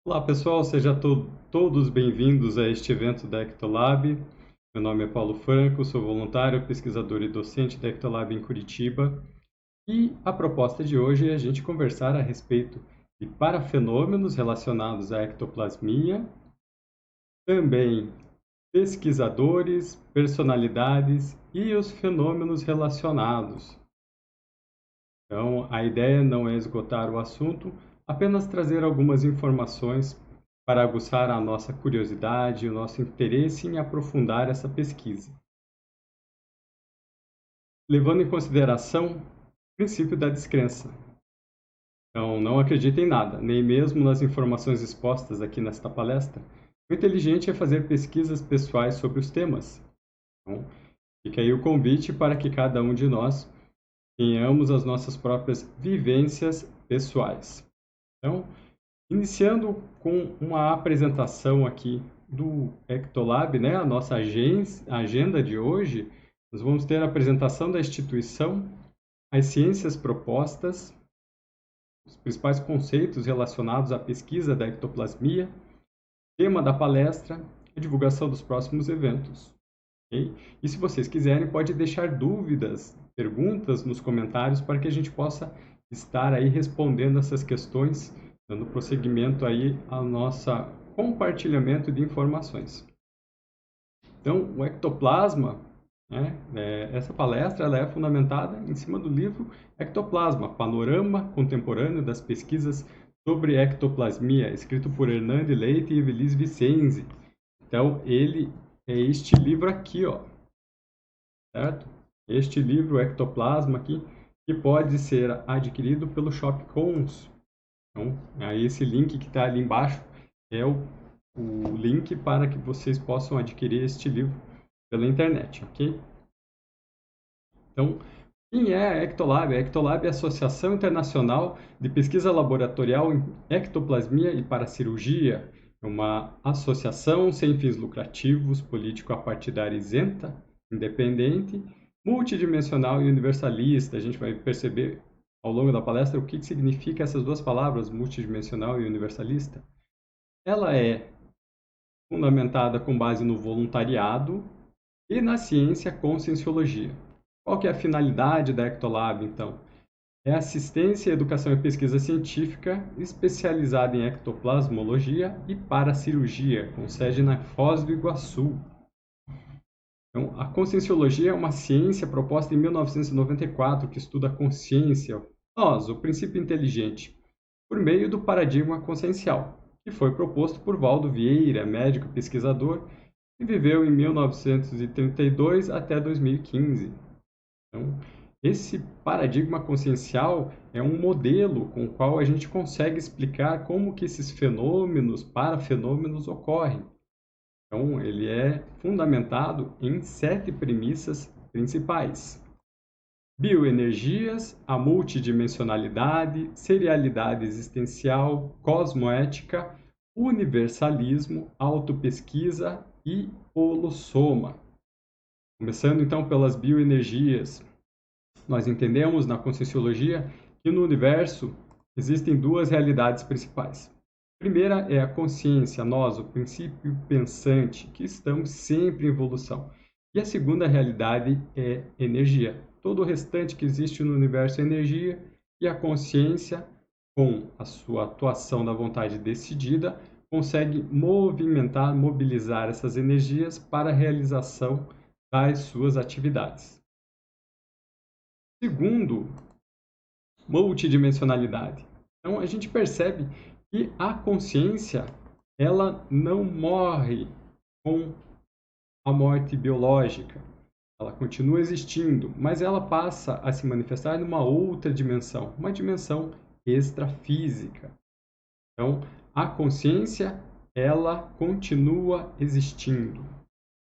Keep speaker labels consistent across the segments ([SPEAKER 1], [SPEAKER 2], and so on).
[SPEAKER 1] Olá pessoal, sejam todos bem-vindos a este evento da Ectolab. Meu nome é Paulo Franco, sou voluntário, pesquisador e docente da Ectolab em Curitiba. E a proposta de hoje é a gente conversar a respeito de parafenômenos relacionados à ectoplasmia, também pesquisadores, personalidades e os fenômenos relacionados. Então, a ideia não é esgotar o assunto, apenas trazer algumas informações para aguçar a nossa curiosidade e o nosso interesse em aprofundar essa pesquisa, levando em consideração o princípio da descrença. Então, não acredite em nada, nem mesmo nas informações expostas aqui nesta palestra. O inteligente é fazer pesquisas pessoais sobre os temas. Então, fica aí o convite para que cada um de nós tenhamos as nossas próprias vivências pessoais. Então, iniciando com uma apresentação aqui do Ectolab, né, a nossa agenda de hoje, nós vamos ter a apresentação da instituição, as ciências propostas, os principais conceitos relacionados à pesquisa da ectoplasmia, tema da palestra e divulgação dos próximos eventos. Okay? E se vocês quiserem, pode deixar dúvidas, perguntas nos comentários para que a gente possa estar aí respondendo essas questões, dando prosseguimento aí ao nosso compartilhamento de informações. Então, o ectoplasma, né, essa palestra ela é fundamentada em cima do livro Ectoplasma, Panorama Contemporâneo das Pesquisas sobre Ectoplasmia, escrito por Hernande Leite e Evelise Vicenzi. Então, ele é este livro aqui, ó, certo? Este livro Ectoplasma aqui, que pode ser adquirido pelo Shopcons. Então, aí esse link que está ali embaixo é o link para que vocês possam adquirir este livro pela internet, ok? Então, quem é a Ectolab? A Ectolab é a Associação Internacional de Pesquisa Laboratorial em Ectoplasmia e Paracirurgia. É uma associação sem fins lucrativos, político-partidária isenta, independente, multidimensional e universalista. A gente vai perceber ao longo da palestra o que significa essas duas palavras, multidimensional e universalista. Ela é fundamentada com base no voluntariado e na ciência com cienciologia. Qual que é a finalidade da Ectolab, então? É assistência, educação e pesquisa científica especializada em ectoplasmologia e paracirurgia, com sede na Foz do Iguaçu. Então, a conscienciologia é uma ciência proposta em 1994 que estuda a consciência, nós, o princípio inteligente, por meio do paradigma consciencial, que foi proposto por Valdo Vieira, médico e pesquisador, que viveu em 1932 até 2015. Então, esse paradigma consciencial é um modelo com o qual a gente consegue explicar como que esses fenômenos, parafenômenos ocorrem. Então, ele é fundamentado em 7 premissas principais: bioenergias, a multidimensionalidade, serialidade existencial, cosmoética, universalismo, autopesquisa e holossoma. Começando então pelas bioenergias, nós entendemos na Conscienciologia que no universo existem duas realidades principais. A primeira é a consciência, nós, o princípio pensante, que estamos sempre em evolução. E a segunda realidade é energia. Todo o restante que existe no universo é energia, e a consciência, com a sua atuação da vontade decidida, consegue movimentar, mobilizar essas energias para a realização das suas atividades. Segundo, multidimensionalidade. Então, a gente percebe que a consciência ela não morre com a morte biológica. Ela continua existindo, mas ela passa a se manifestar numa outra dimensão, uma dimensão extrafísica. Então, a consciência ela continua existindo,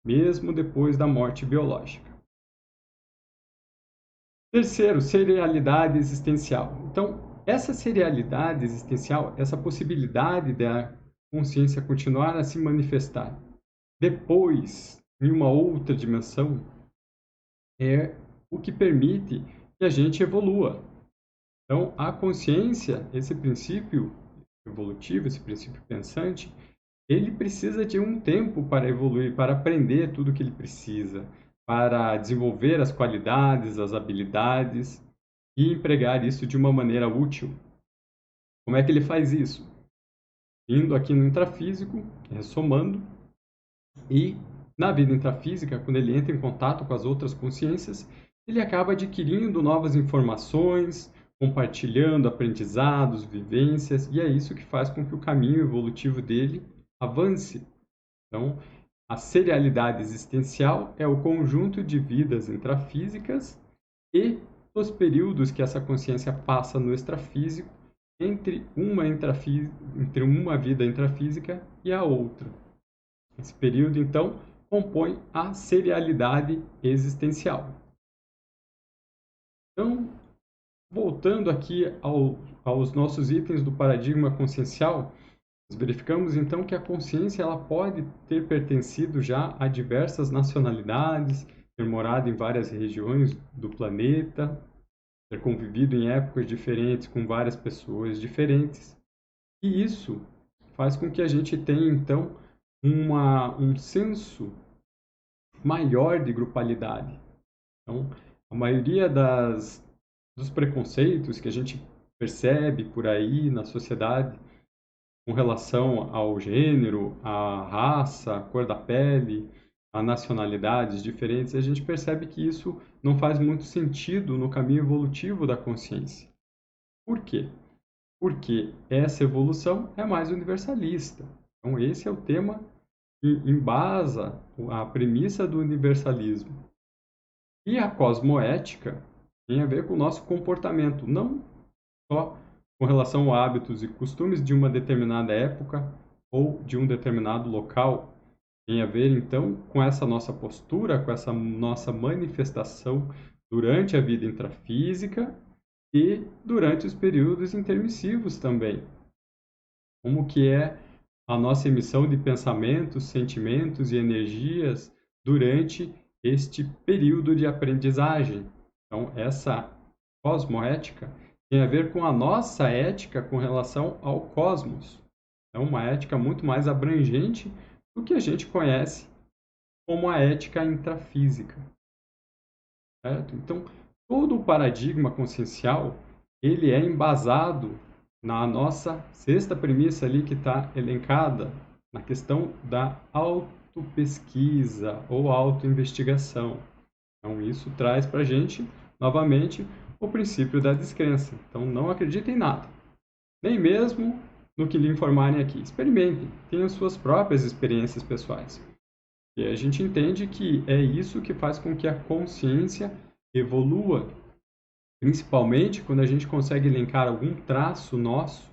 [SPEAKER 1] mesmo depois da morte biológica. Terceiro, serialidade existencial. Então, essa serialidade existencial, essa possibilidade da consciência continuar a se manifestar depois, em uma outra dimensão, é o que permite que a gente evolua. Então, a consciência, esse princípio evolutivo, esse princípio pensante, ele precisa de um tempo para evoluir, para aprender tudo o que ele precisa, para desenvolver as qualidades, as habilidades e empregar isso de uma maneira útil. Como é que ele faz isso? Indo aqui no intrafísico, ressomando, e na vida intrafísica, quando ele entra em contato com as outras consciências, ele acaba adquirindo novas informações, compartilhando aprendizados, vivências, e é isso que faz com que o caminho evolutivo dele avance. Então, a serialidade existencial é o conjunto de vidas intrafísicas e os períodos que essa consciência passa no extrafísico entre uma vida intrafísica e a outra. Esse período, então, compõe a serialidade existencial. Então, voltando aqui aos nossos itens do paradigma consciencial, nós verificamos então que a consciência ela pode ter pertencido já a diversas nacionalidades, ter morado em várias regiões do planeta, ter convivido em épocas diferentes com várias pessoas diferentes. E isso faz com que a gente tenha então um senso maior de grupalidade. Então, a maioria dos preconceitos que a gente percebe por aí na sociedade com relação ao gênero, à raça, à cor da pele, a nacionalidades diferentes, a gente percebe que isso não faz muito sentido no caminho evolutivo da consciência. Por quê? Porque essa evolução é mais universalista. Então, esse é o tema que embasa a premissa do universalismo. E a cosmoética tem a ver com o nosso comportamento, não só com relação a hábitos e costumes de uma determinada época ou de um determinado local. Tem a ver, então, com essa nossa postura, com essa nossa manifestação durante a vida intrafísica e durante os períodos intermissivos também. Como que é a nossa emissão de pensamentos, sentimentos e energias durante este período de aprendizagem. Então, essa cosmoética tem a ver com a nossa ética com relação ao cosmos. É uma ética muito mais abrangente do que a gente conhece como a ética intrafísica. Certo? Então, todo o paradigma consciencial ele é embasado na nossa sexta premissa ali que está elencada na questão da autopesquisa ou autoinvestigação. Então, isso traz para a gente, novamente, o princípio da descrença. Então, não acredite em nada, nem mesmo no que lhe informarem aqui. Experimentem, tenham suas próprias experiências pessoais. E a gente entende que é isso que faz com que a consciência evolua, principalmente quando a gente consegue elencar algum traço nosso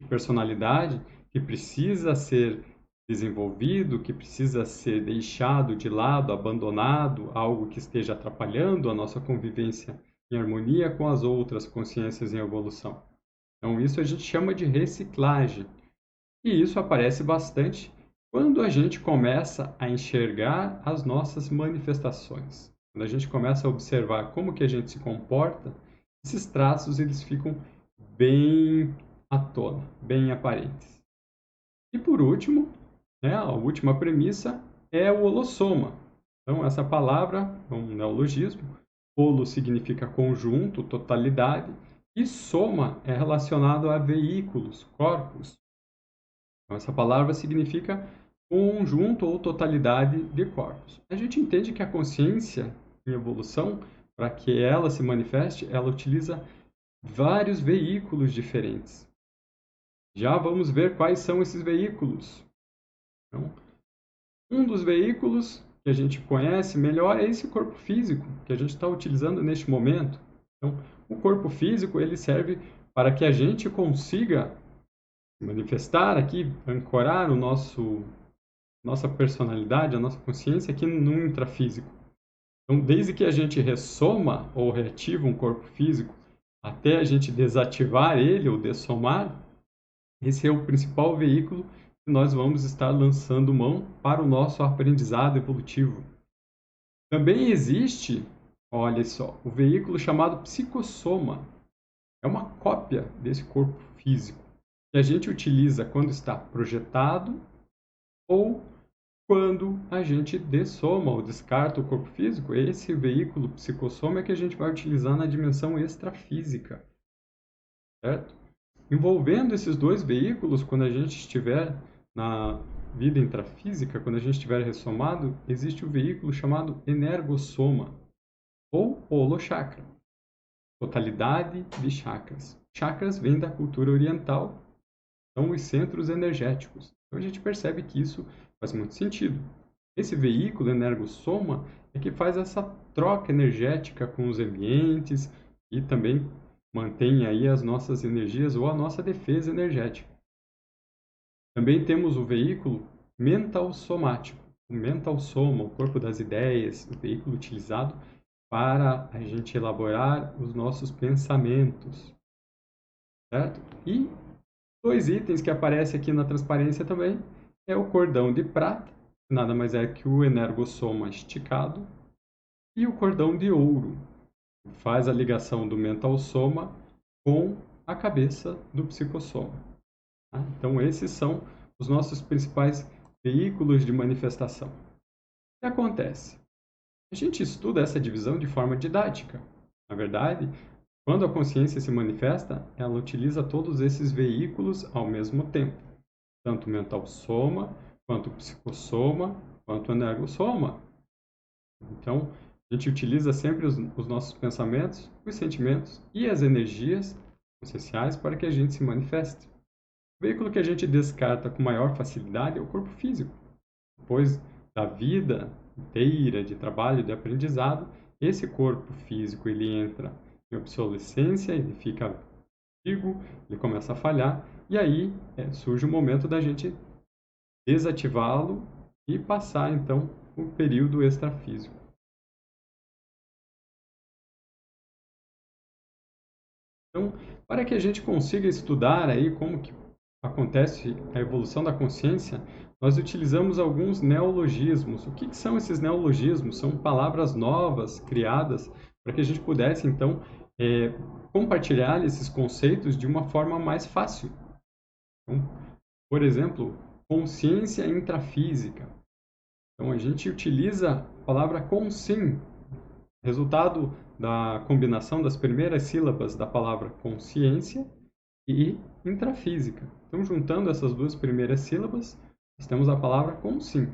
[SPEAKER 1] de personalidade que precisa ser desenvolvido, que precisa ser deixado de lado, abandonado, algo que esteja atrapalhando a nossa convivência em harmonia com as outras consciências em evolução. Então, isso a gente chama de reciclagem. E isso aparece bastante quando a gente começa a enxergar as nossas manifestações. Quando a gente começa a observar como que a gente se comporta, esses traços eles ficam bem à tona, bem aparentes. E por último, a última premissa é o holossoma. Então, essa palavra é um neologismo. Holo significa conjunto, totalidade, e soma é relacionado a veículos, corpos. Então, essa palavra significa conjunto ou totalidade de corpos. A gente entende que a consciência em evolução, para que ela se manifeste, ela utiliza vários veículos diferentes. Já vamos ver quais são esses veículos. Então, um dos veículos que a gente conhece melhor é esse corpo físico que a gente está utilizando neste momento. Então, o corpo físico ele serve para que a gente consiga manifestar aqui, ancorar nossa personalidade, a nossa consciência aqui no intrafísico. Então, desde que a gente ressoma ou reativa um corpo físico até a gente desativar ele ou dessomar, esse é o principal veículo que nós vamos estar lançando mão para o nosso aprendizado evolutivo. Também existe, olha só, o veículo chamado psicossoma. É uma cópia desse corpo físico. que a gente utiliza quando está projetado ou quando a gente dessoma ou descarta o corpo físico. Esse veículo psicossoma é que a gente vai utilizar na dimensão extrafísica, certo? Envolvendo esses dois veículos, quando a gente estiver na vida intrafísica, quando a gente estiver ressomado, existe o veículo chamado energossoma ou holochakra, totalidade de chakras. Chakras vêm da cultura oriental, são os centros energéticos. Então a gente percebe que isso faz muito sentido. Esse veículo energossoma é que faz essa troca energética com os ambientes e também mantém aí as nossas energias ou a nossa defesa energética. Também temos o veículo mental somático, o mental soma, o corpo das ideias, o veículo utilizado para a gente elaborar os nossos pensamentos, certo? E dois itens que aparecem aqui na transparência também é o cordão de prata, que nada mais é que o energossoma esticado, e o cordão de ouro, que faz a ligação do mental soma com a cabeça do psicossoma. Tá? Então esses são os nossos principais veículos de manifestação. O que acontece? A gente estuda essa divisão de forma didática. Na verdade, quando a consciência se manifesta, ela utiliza todos esses veículos ao mesmo tempo, tanto o mental soma, quanto o psicossoma, quanto o energossoma. Então, a gente utiliza sempre os nossos pensamentos, os sentimentos e as energias essenciais para que a gente se manifeste. O veículo que a gente descarta com maior facilidade é o corpo físico. Depois da vida inteira de trabalho, de aprendizado, esse corpo físico ele entra em obsolescência, ele fica antigo, ele começa a falhar, e aí surge o momento da gente desativá-lo e passar então o período extrafísico. Então, para que a gente consiga estudar aí como que acontece a evolução da consciência, nós utilizamos alguns neologismos. O que são esses neologismos? São palavras novas criadas para que a gente pudesse, então, compartilhar esses conceitos de uma forma mais fácil. Então, por exemplo, consciência intrafísica. Então, a gente utiliza a palavra consim, resultado da combinação das primeiras sílabas da palavra consciência e intrafísica. Então, juntando essas duas primeiras sílabas, nós temos a palavra consim,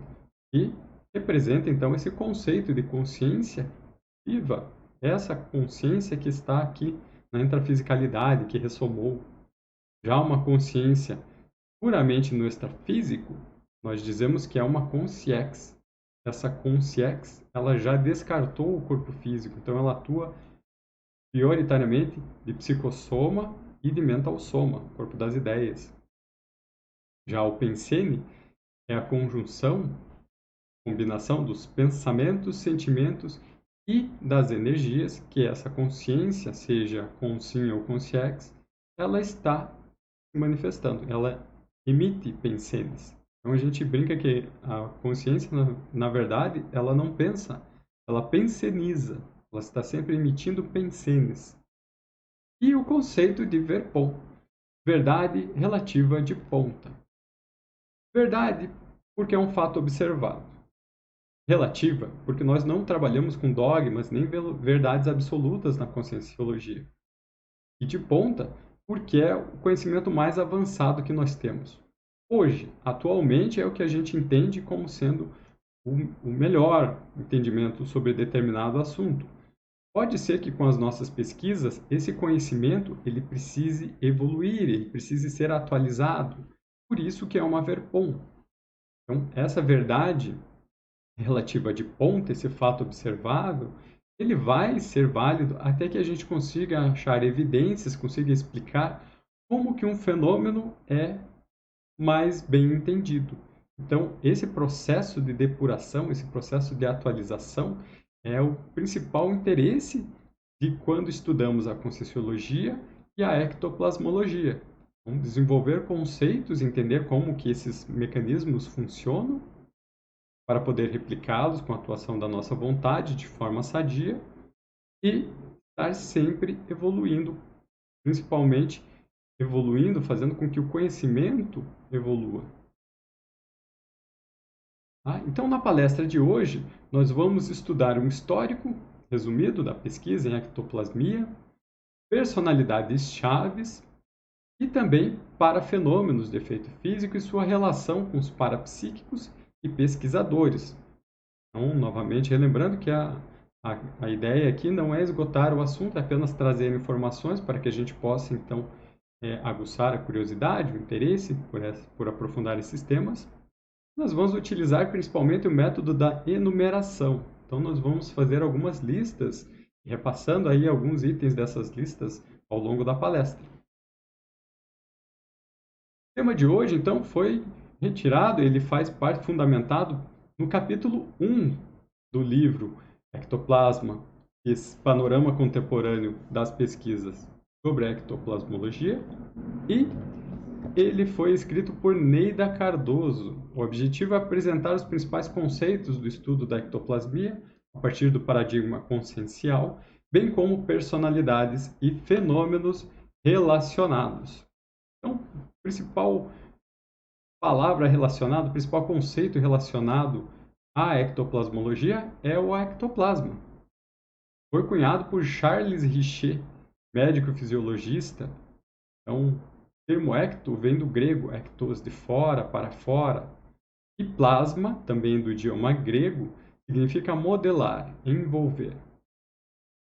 [SPEAKER 1] que representa, então, esse conceito de consciência viva, essa consciência que está aqui na intrafisicalidade, que ressomou. Já uma consciência puramente no extrafísico, nós dizemos que é uma consciex. Essa consciex, ela já descartou o corpo físico, então ela atua prioritariamente de psicossoma e de mental soma, corpo das ideias. Já o pensene é a conjunção, combinação dos pensamentos, sentimentos e das energias que essa consciência, seja consim ou consciex, ela está se manifestando, ela emite pensenes. Então a gente brinca que a consciência, na verdade, ela não pensa, ela penseniza, ela está sempre emitindo pensenes. E o conceito de verpon, verdade relativa de ponta. Verdade, porque é um fato observado. Relativa, porque nós não trabalhamos com dogmas nem verdades absolutas na conscienciologia. E de ponta, porque é o conhecimento mais avançado que nós temos. Hoje, atualmente, é o que a gente entende como sendo o melhor entendimento sobre determinado assunto. Pode ser que com as nossas pesquisas, esse conhecimento ele precise evoluir, ele precise ser atualizado. Por isso que é uma verpon. Então, essa verdade relativa de ponta, esse fato observável, ele vai ser válido até que a gente consiga achar evidências, consiga explicar como que um fenômeno é mais bem entendido. Então, esse processo de depuração, esse processo de atualização é o principal interesse de quando estudamos a conscienciologia e a ectoplasmologia. Então, desenvolver conceitos, entender como que esses mecanismos funcionam para poder replicá-los com a atuação da nossa vontade de forma sadia e estar sempre evoluindo, principalmente evoluindo, fazendo com que o conhecimento evolua. Tá? Então, na palestra de hoje, nós vamos estudar um histórico resumido da pesquisa em ectoplasmia, personalidades chaves e também parafenômenos de efeito físico e sua relação com os parapsíquicos e pesquisadores. Então, novamente, relembrando que a ideia aqui não é esgotar o assunto, é apenas trazer informações para que a gente possa, então, aguçar a curiosidade, o interesse por aprofundar esses temas. Nós vamos utilizar principalmente o método da enumeração. Então, nós vamos fazer algumas listas, repassando aí alguns itens dessas listas ao longo da palestra. O tema de hoje, então, foi retirado, ele faz parte fundamentado no capítulo 1 do livro Ectoplasma, esse panorama contemporâneo das pesquisas sobre a ectoplasmologia, e ele foi escrito por Neida Cardoso. O objetivo é apresentar os principais conceitos do estudo da ectoplasmia a partir do paradigma consciencial, bem como personalidades e fenômenos relacionados. Então, a principal palavra relacionada, o principal conceito relacionado à ectoplasmologia é o ectoplasma. Foi cunhado por Charles Richet, médico fisiologista. Então, o termo ecto vem do grego ectos, de fora, para fora. E plasma, também do idioma grego, significa modelar, envolver.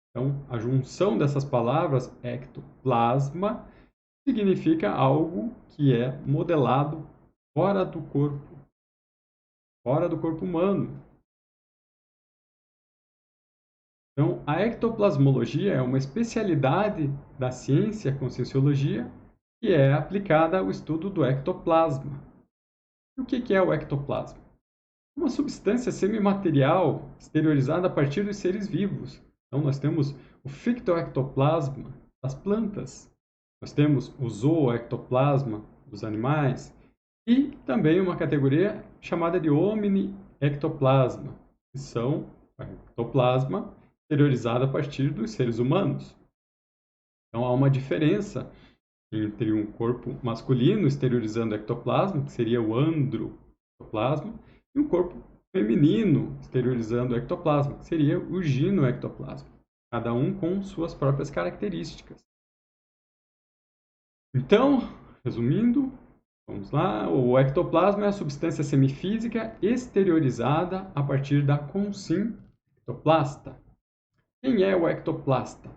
[SPEAKER 1] Então, a junção dessas palavras, ectoplasma, significa algo que é modelado fora do corpo humano. Então, a ectoplasmologia é uma especialidade da ciência conscienciologia que é aplicada ao estudo do ectoplasma. E o que é o ectoplasma? Uma substância semimaterial exteriorizada a partir dos seres vivos. Então, nós temos o fictoectoplasma das plantas, nós temos o zooectoplasma dos animais e também uma categoria chamada de omniectoplasma, que são o ectoplasma exteriorizado a partir dos seres humanos. Então, há uma diferença entre um corpo masculino exteriorizando ectoplasma, que seria o androctoplasma, e um corpo feminino exteriorizando ectoplasma, que seria o ginoectoplasma, cada um com suas próprias características. Então, resumindo, vamos lá, o ectoplasma é a substância semifísica exteriorizada a partir da consim ectoplasta. Quem é o ectoplasta?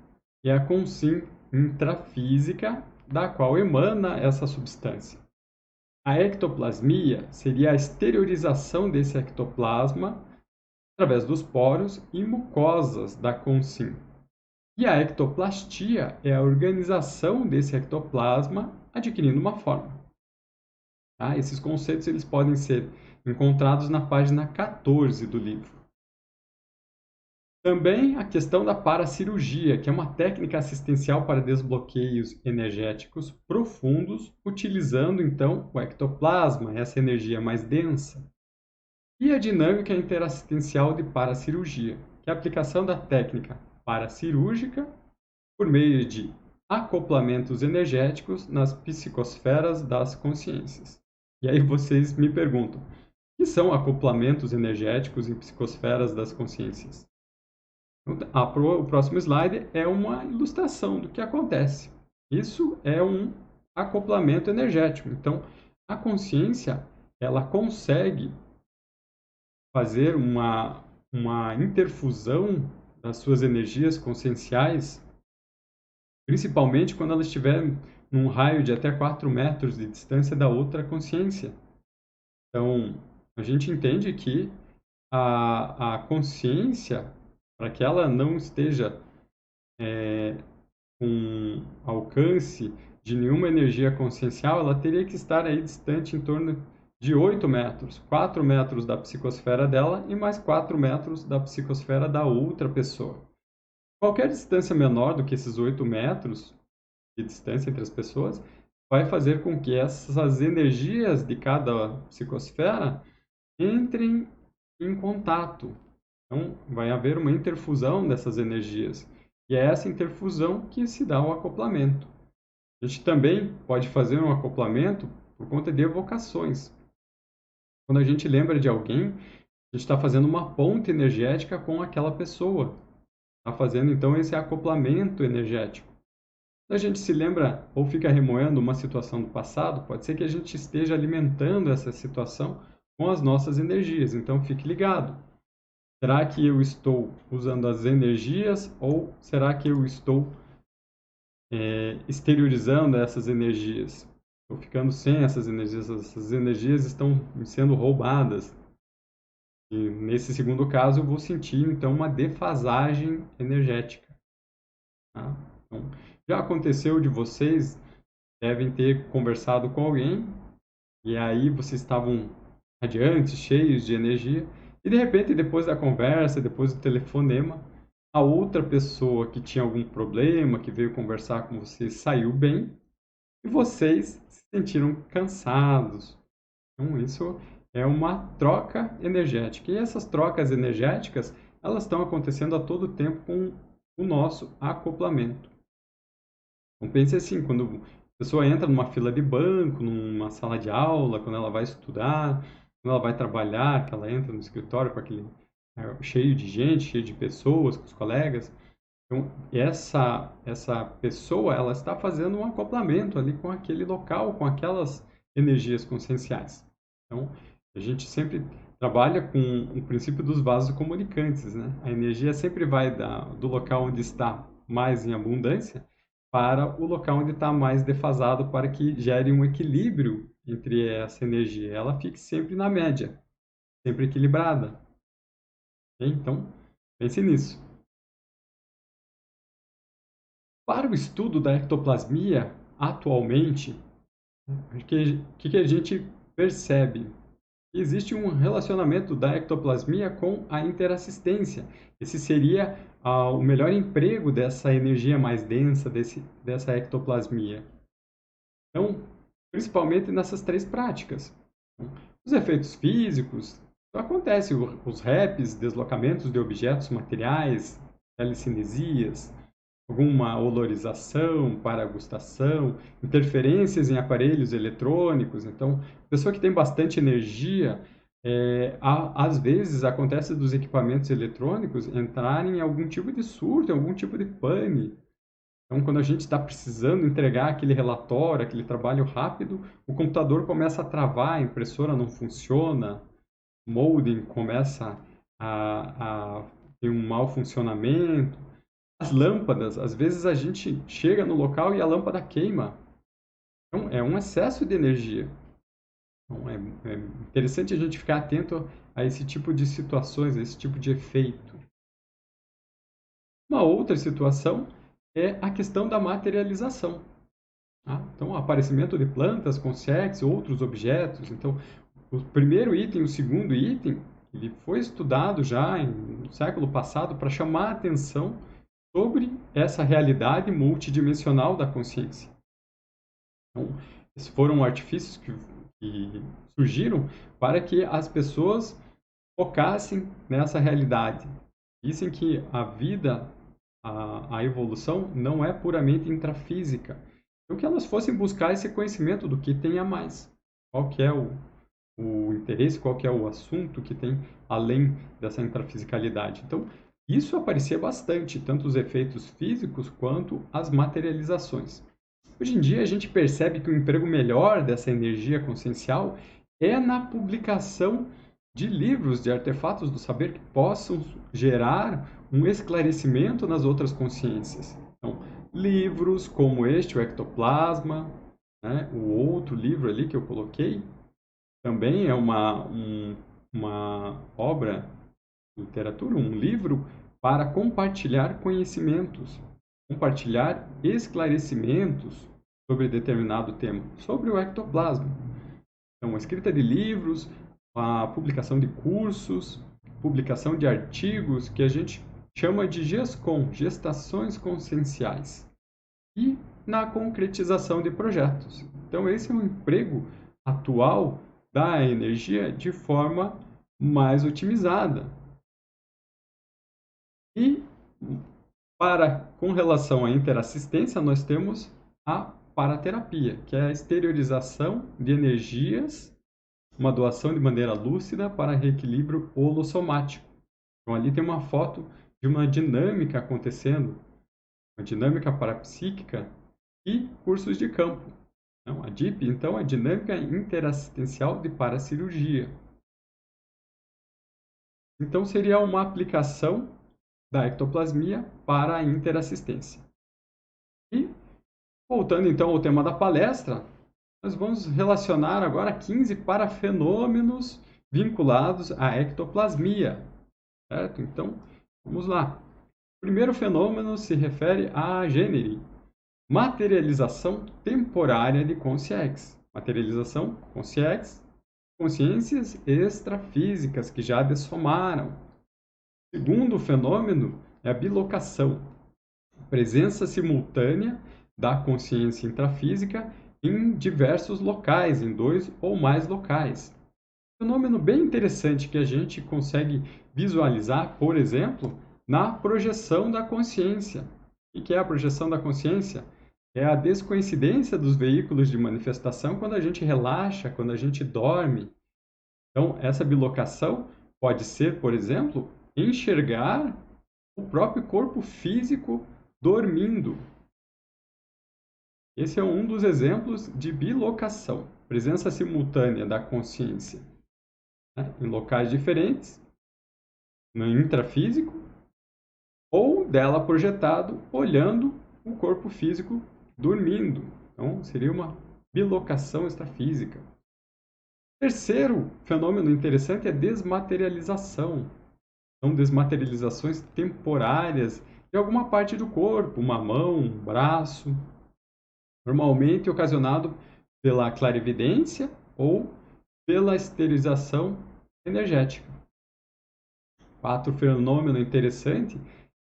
[SPEAKER 1] É a consim intrafísica da qual emana essa substância. A ectoplasmia seria a exteriorização desse ectoplasma através dos poros e mucosas da consim. E a ectoplastia é a organização desse ectoplasma adquirindo uma forma. Tá? Esses conceitos eles podem ser encontrados na página 14 do livro. Também a questão da paracirurgia, que é uma técnica assistencial para desbloqueios energéticos profundos, utilizando então o ectoplasma, essa energia mais densa. E a dinâmica interassistencial de paracirurgia, que é a aplicação da técnica paracirúrgica por meio de acoplamentos energéticos nas psicosferas das consciências. E aí vocês me perguntam, o que são acoplamentos energéticos em psicosferas das consciências? O próximo slide é uma ilustração do que acontece. Isso é um acoplamento energético. Então, a consciência ela consegue fazer uma interfusão das suas energias conscienciais, principalmente quando ela estiver num raio de até 4 metros de distância da outra consciência. Então, a gente entende que a consciência, para que ela não esteja com alcance de nenhuma energia consciencial, ela teria que estar aí distante em torno de 8 metros, 4 metros da psicosfera dela e mais 4 metros da psicosfera da outra pessoa. Qualquer distância menor do que esses 8 metros de distância entre as pessoas vai fazer com que essas energias de cada psicosfera entrem em contato. Então, vai haver uma interfusão dessas energias. E é essa interfusão que se dá o acoplamento. A gente também pode fazer um acoplamento por conta de evocações. Quando a gente lembra de alguém, a gente está fazendo uma ponte energética com aquela pessoa. Está fazendo então esse acoplamento energético. Quando a gente se lembra ou fica remoendo uma situação do passado, pode ser que a gente esteja alimentando essa situação com as nossas energias. Então fique ligado. Será que eu estou usando as energias ou será que eu estou exteriorizando essas energias? Estou ficando sem essas energias estão me sendo roubadas. E nesse segundo caso, eu vou sentir então uma defasagem energética. Tá? Então, já aconteceu de vocês devem ter conversado com alguém e aí vocês estavam radiantes, cheios de energia e de repente depois da conversa, depois do telefonema, a outra pessoa que tinha algum problema, que veio conversar com vocês, saiu bem e vocês se sentiram cansados. Então isso é uma troca energética. E essas trocas energéticas, elas estão acontecendo a todo tempo com o nosso acoplamento. Então pense assim, quando a pessoa entra numa fila de banco, numa sala de aula, quando ela vai estudar, quando ela vai trabalhar, que ela entra no escritório com aquele cheio de gente, cheio de pessoas, com os colegas. Então, essa pessoa, ela está fazendo um acoplamento ali com aquele local, com aquelas energias conscienciais. Então, a gente sempre trabalha com o princípio dos vasos comunicantes, né? A energia sempre vai do local onde está mais em abundância para o local onde está mais defasado, para que gere um equilíbrio entre essa energia. Ela fique sempre na média, sempre equilibrada. Ok? Então, pense nisso. Para o estudo da ectoplasmia, atualmente, o que a gente percebe? Existe um relacionamento da ectoplasmia com a interassistência. Esse seria o melhor emprego dessa energia mais densa, dessa ectoplasmia. Então, principalmente nessas três práticas. Os efeitos físicos, acontecem os REPs, deslocamentos de objetos materiais, telecinesias, alguma olorização, paragustação, interferências em aparelhos eletrônicos. Então, pessoa que tem bastante energia, às vezes acontece dos equipamentos eletrônicos entrarem em algum tipo de surto, em algum tipo de pane. Então, quando a gente está precisando entregar aquele relatório, aquele trabalho rápido, o computador começa a travar, a impressora não funciona, o modem começa a ter um mau funcionamento. As lâmpadas, às vezes a gente chega no local e a lâmpada queima. Então, é um excesso de energia. Então, é interessante a gente ficar atento a esse tipo de situações, a esse tipo de efeito. Uma outra situação é a questão da materialização. Tá? Então, o aparecimento de plantas, consegues, outros objetos. Então, o primeiro item e o segundo item, ele foi estudado já no século passado para chamar a atenção sobre essa realidade multidimensional da consciência. Então, esses foram artifícios que surgiram para que as pessoas focassem nessa realidade. Dizem que a vida, a evolução, não é puramente intrafísica. Então, que elas fossem buscar esse conhecimento do que tem a mais. Qual que é o interesse, qual que é o assunto que tem além dessa intrafisicalidade. Então, isso aparecia bastante, tanto os efeitos físicos quanto as materializações. Hoje em dia, a gente percebe que o emprego melhor dessa energia consciencial é na publicação de livros, de artefatos do saber que possam gerar um esclarecimento nas outras consciências. Então, livros como este, o Ectoplasma, né, o outro livro ali que eu coloquei, também é uma obra literatura, um livro para compartilhar conhecimentos, compartilhar esclarecimentos sobre determinado tema, sobre o ectoplasma. Então, a escrita de livros, a publicação de cursos, publicação de artigos que a gente chama de GESCOM, gestações conscienciais, e na concretização de projetos. Então, esse é um emprego atual da energia de forma mais otimizada. E com relação à interassistência, nós temos a paraterapia, que é a exteriorização de energias, uma doação de maneira lúcida para reequilíbrio holossomático. Então, ali tem uma foto de uma dinâmica acontecendo, uma dinâmica parapsíquica e cursos de campo. Então, a DIP, então, é Dinâmica Interassistencial de Paracirurgia. Então, seria uma aplicação da ectoplasmia para a interassistência. E, voltando então ao tema da palestra, nós vamos relacionar agora 15 parafenômenos vinculados à ectoplasmia, certo? Então, vamos lá. O primeiro fenômeno se refere à gênere, materialização temporária de consciência. Materialização, consciências extrafísicas que já dessomaram. O segundo fenômeno é a bilocação, presença simultânea da consciência intrafísica em diversos locais, em 2 ou mais locais. Um fenômeno bem interessante que a gente consegue visualizar, por exemplo, na projeção da consciência. O que é a projeção da consciência? É a descoincidência dos veículos de manifestação quando a gente relaxa, quando a gente dorme. Então, essa bilocação pode ser, por exemplo, enxergar o próprio corpo físico dormindo. Esse é um dos exemplos de bilocação, presença simultânea da consciência, né, em locais diferentes, no intrafísico, ou dela projetado olhando o corpo físico dormindo. Então, seria uma bilocação extrafísica. Terceiro fenômeno interessante é desmaterialização. São desmaterializações temporárias de alguma parte do corpo, uma mão, um braço, normalmente ocasionado pela clarividência ou pela esterilização energética. Quarto fenômeno interessante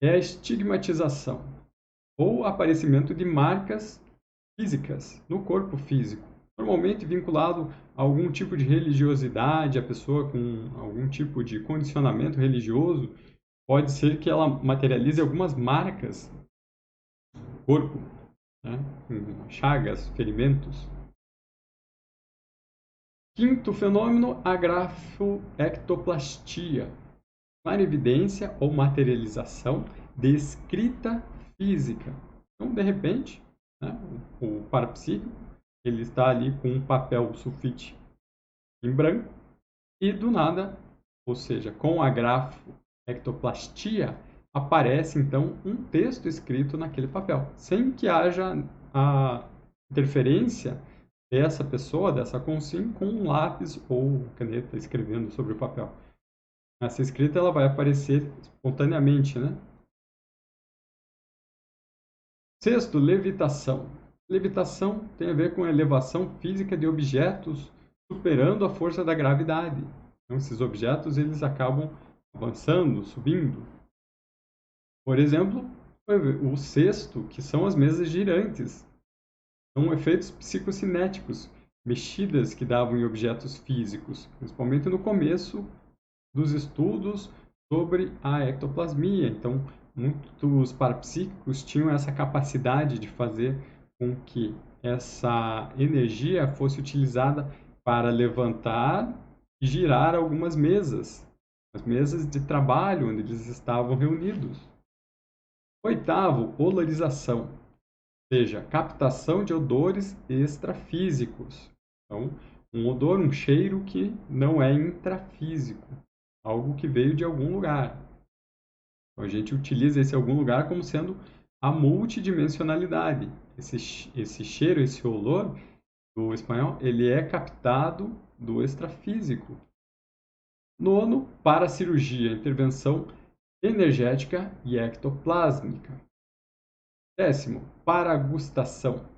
[SPEAKER 1] é a estigmatização, ou aparecimento de marcas físicas no corpo físico, normalmente vinculado a algum tipo de religiosidade, a pessoa com algum tipo de condicionamento religioso, pode ser que ela materialize algumas marcas no corpo, né? Chagas, ferimentos. Quinto fenômeno, agrafoectoplastia, clarividência ou materialização de escrita física. Então, de repente, né, o parapsíquico ele está ali com um papel sulfite em branco e do nada, ou seja, com a grafoectoplastia, aparece então um texto escrito naquele papel, sem que haja a interferência dessa pessoa, dessa consim, com um lápis ou caneta escrevendo sobre o papel. Essa escrita ela vai aparecer espontaneamente, né? Sexto, levitação. Levitação tem a ver com a elevação física de objetos superando a força da gravidade. Então, esses objetos eles acabam avançando, subindo. Por exemplo, o sexto, que são as mesas girantes. São efeitos psicocinéticos, mexidas que davam em objetos físicos, principalmente no começo dos estudos sobre a ectoplasmia. Então, muitos parapsíquicos tinham essa capacidade de fazer com que essa energia fosse utilizada para levantar e girar algumas mesas, as mesas de trabalho onde eles estavam reunidos. Oitavo, olorização, ou seja, captação de odores extrafísicos. Então, um odor, um cheiro que não é intrafísico, algo que veio de algum lugar. Então, a gente utiliza esse algum lugar como sendo a multidimensionalidade. Esse cheiro, esse olor do espanhol, ele é captado do extrafísico. Nono, paracirurgia, intervenção energética e ectoplásmica. Décimo, paragustação,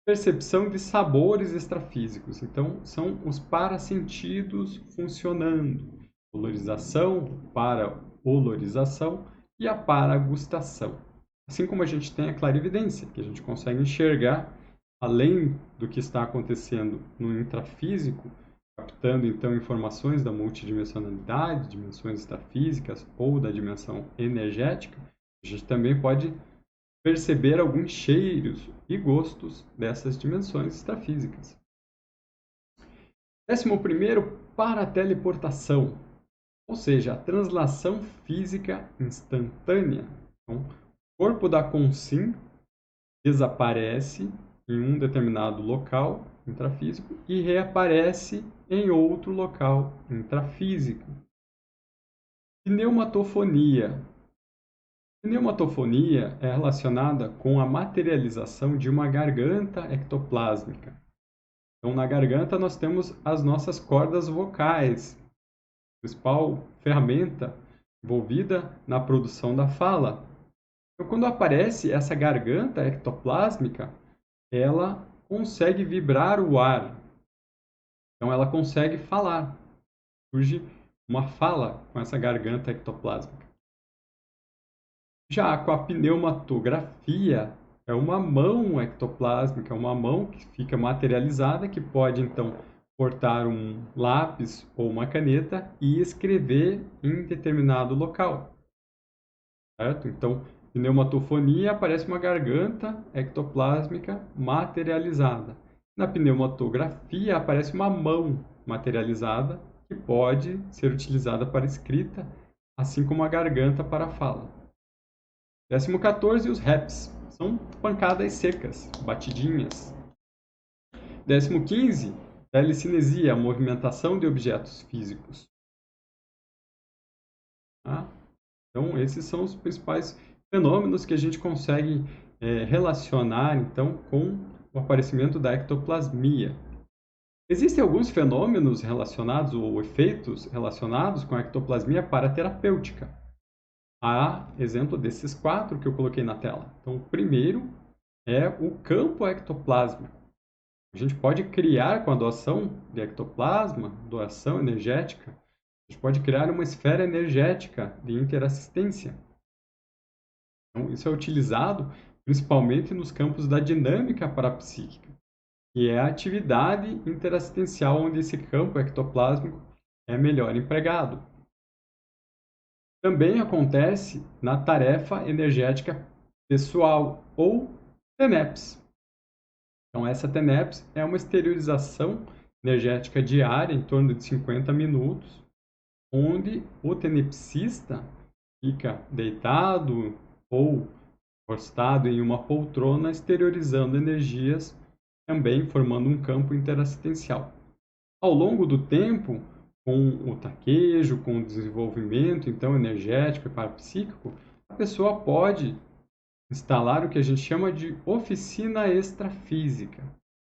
[SPEAKER 1] percepção de sabores extrafísicos. Então, são os parasentidos funcionando. Olorização, para-olorização e a paragustação. Assim como a gente tem a clarividência, que a gente consegue enxergar além do que está acontecendo no intrafísico, captando então informações da multidimensionalidade, dimensões extrafísicas ou da dimensão energética, a gente também pode perceber alguns cheiros e gostos dessas dimensões extrafísicas. 11º, parateleportação, ou seja, a translação física instantânea. Então, o corpo da Consim desaparece em um determinado local intrafísico e reaparece em outro local intrafísico. Pneumatofonia. Pneumatofonia é relacionada com a materialização de uma garganta ectoplásmica. Então, na garganta nós temos as nossas cordas vocais, a principal ferramenta envolvida na produção da fala. Então, quando aparece essa garganta ectoplásmica, ela consegue vibrar o ar. Então, ela consegue falar. Surge uma fala com essa garganta ectoplásmica. Já com a pneumatografia, é uma mão ectoplásmica, uma mão que fica materializada, que pode, então, cortar um lápis ou uma caneta e escrever em determinado local. Certo? Então, pneumatofonia, aparece uma garganta ectoplásmica materializada. Na pneumatografia, aparece uma mão materializada que pode ser utilizada para escrita, assim como a garganta para a fala. 14º, os raps. São pancadas secas, batidinhas. 15º, telecinesia, a movimentação de objetos físicos. Tá? Então, esses são os principais fenômenos que a gente consegue relacionar, então, com o aparecimento da ectoplasmia. Existem alguns fenômenos relacionados, ou efeitos relacionados com a ectoplasmia paraterapêutica. Há exemplo desses 4 que eu coloquei na tela. Então, o primeiro é o campo ectoplásmico. A gente pode criar, com a doação de ectoplasma, doação energética, a gente pode criar uma esfera energética de interassistência. Então, isso é utilizado principalmente nos campos da dinâmica parapsíquica, que é a atividade interassistencial onde esse campo ectoplásmico é melhor empregado. Também acontece na tarefa energética pessoal, ou TENEPS. Então, essa TENEPS é uma esterilização energética diária, em torno de 50 minutos, onde o tenepsista fica deitado ou encostado em uma poltrona, exteriorizando energias, também formando um campo interassistencial. Ao longo do tempo, com o traquejo, com o desenvolvimento então energético e parapsíquico, a pessoa pode instalar o que a gente chama de oficina extrafísica,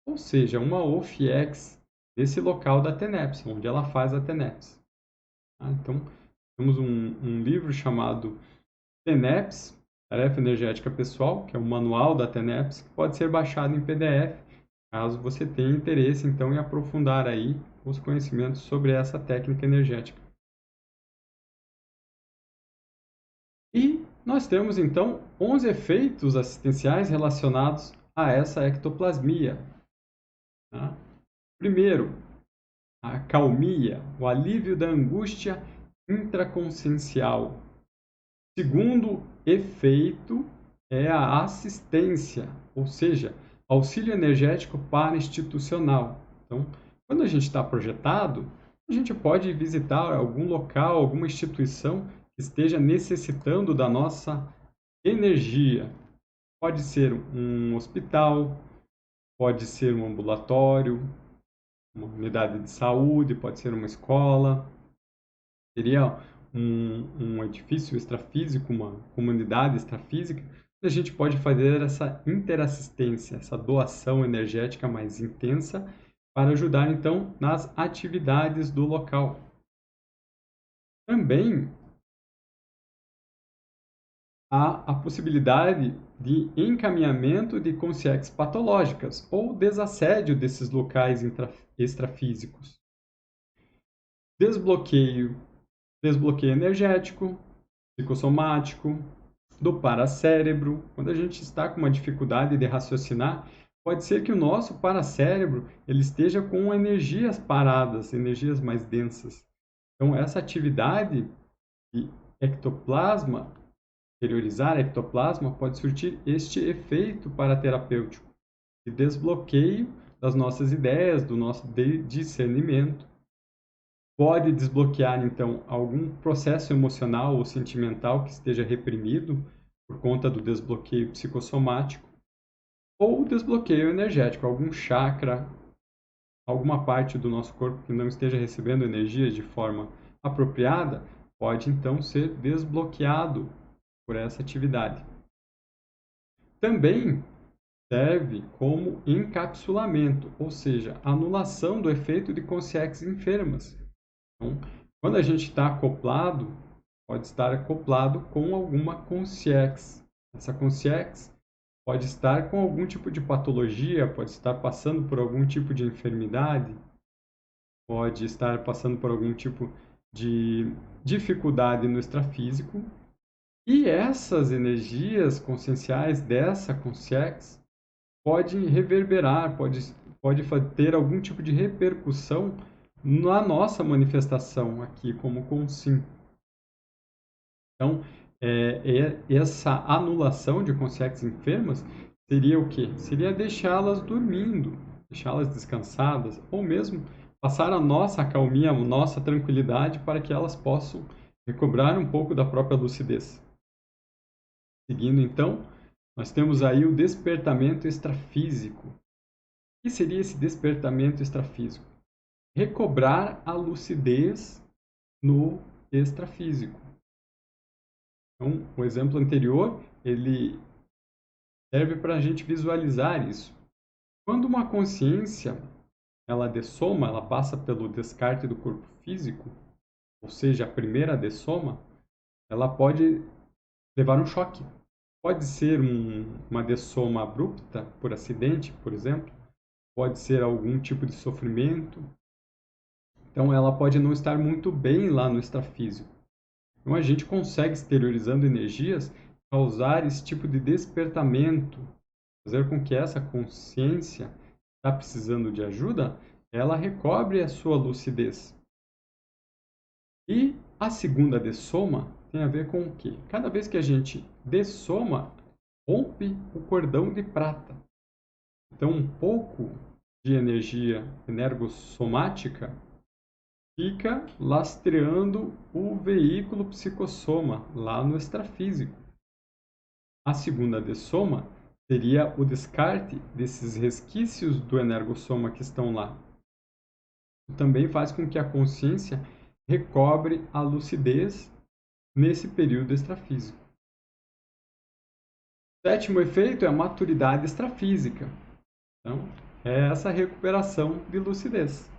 [SPEAKER 1] ou seja, uma OFIEX desse local da TENEPS, onde ela faz a TENEPS. Então, temos um livro chamado TENEPS, Tarefa Energética Pessoal, que é o manual da TENEPS, que pode ser baixado em PDF, caso você tenha interesse então em aprofundar aí os conhecimentos sobre essa técnica energética. E nós temos então 11 efeitos assistenciais relacionados a essa ectoplasmia. Tá? Primeiro, a calmia, o alívio da angústia intraconsciencial. Segundo efeito é a assistência, ou seja, auxílio energético para-institucional. Então, quando a gente está projetado, a gente pode visitar algum local, alguma instituição que esteja necessitando da nossa energia. Pode ser um hospital, pode ser um ambulatório, uma unidade de saúde, pode ser uma escola. Seria um edifício extrafísico, uma comunidade extrafísica, onde a gente pode fazer essa interassistência, essa doação energética mais intensa para ajudar, então, nas atividades do local. Também há a possibilidade de encaminhamento de consciências patológicas ou desassédio desses locais extrafísicos. Desbloqueio energético, psicossomático, do paracérebro. Quando a gente está com uma dificuldade de raciocinar, pode ser que o nosso paracérebro ele esteja com energias paradas, energias mais densas. Então, essa atividade de ectoplasma exteriorizar ectoplasma pode surtir este efeito paraterapêutico de desbloqueio das nossas ideias, do nosso discernimento. Pode desbloquear, então, algum processo emocional ou sentimental que esteja reprimido por conta do desbloqueio psicossomático, ou desbloqueio energético, algum chakra, alguma parte do nosso corpo que não esteja recebendo energia de forma apropriada, pode então ser desbloqueado por essa atividade. Também serve como encapsulamento, ou seja, anulação do efeito de consciências enfermas. Então, quando a gente está acoplado, pode estar acoplado com alguma consciência. Essa consciência pode estar com algum tipo de patologia, pode estar passando por algum tipo de enfermidade, pode estar passando por algum tipo de dificuldade no extrafísico. E essas energias conscienciais dessa consciência podem reverberar, pode ter algum tipo de repercussão na nossa manifestação aqui como consim. Então, essa anulação de consciências enfermas seria o quê? Seria deixá-las dormindo, deixá-las descansadas, ou mesmo passar a nossa acalmia, a nossa tranquilidade para que elas possam recobrar um pouco da própria lucidez. Seguindo, então, nós temos aí o despertamento extrafísico. O que seria esse despertamento extrafísico? Recobrar a lucidez no extrafísico. Então, o exemplo anterior, ele serve para a gente visualizar isso. Quando uma consciência, ela dessoma, ela passa pelo descarte do corpo físico, ou seja, a primeira dessoma, ela pode levar um choque. Pode ser uma dessoma abrupta, por acidente, por exemplo. Pode ser algum tipo de sofrimento. Então, ela pode não estar muito bem lá no extrafísico. Então, a gente consegue, exteriorizando energias, causar esse tipo de despertamento, fazer com que essa consciência que está precisando de ajuda, ela recobre a sua lucidez. E a segunda dessoma tem a ver com o quê? Cada vez que a gente dessoma, rompe o cordão de prata. Então, um pouco de energia energossomática fica lastreando o veículo psicossoma lá no extrafísico. A segunda dessoma seria o descarte desses resquícios do energossoma que estão lá. Também faz com que a consciência recobre a lucidez nesse período extrafísico. O sétimo efeito é a maturidade extrafísica. Então, é essa recuperação de lucidez.